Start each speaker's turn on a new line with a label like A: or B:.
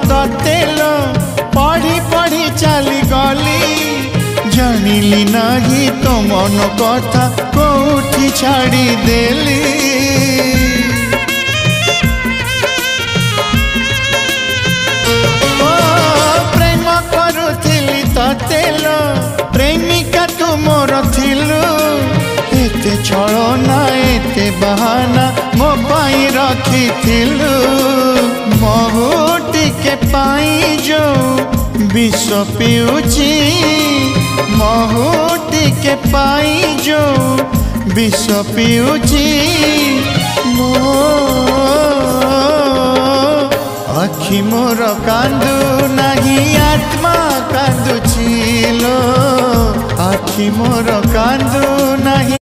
A: ततेलो पढ़ी पढ़ी चली गली जानिली नहीं तो मन कथा कोठी छाड़ी देली प्रेम करुथिली ततेलो प्रेमिका तू मोर थिलु एते छलना एते बहाना मो पाई रखिथिलु महू टिके पाई जो विष पिउची महू टिके पाई जो विष पिउची मो आखि मोर कांदू नहीं आत्मा कांदुची लो आखि मोर कांदू नहीं।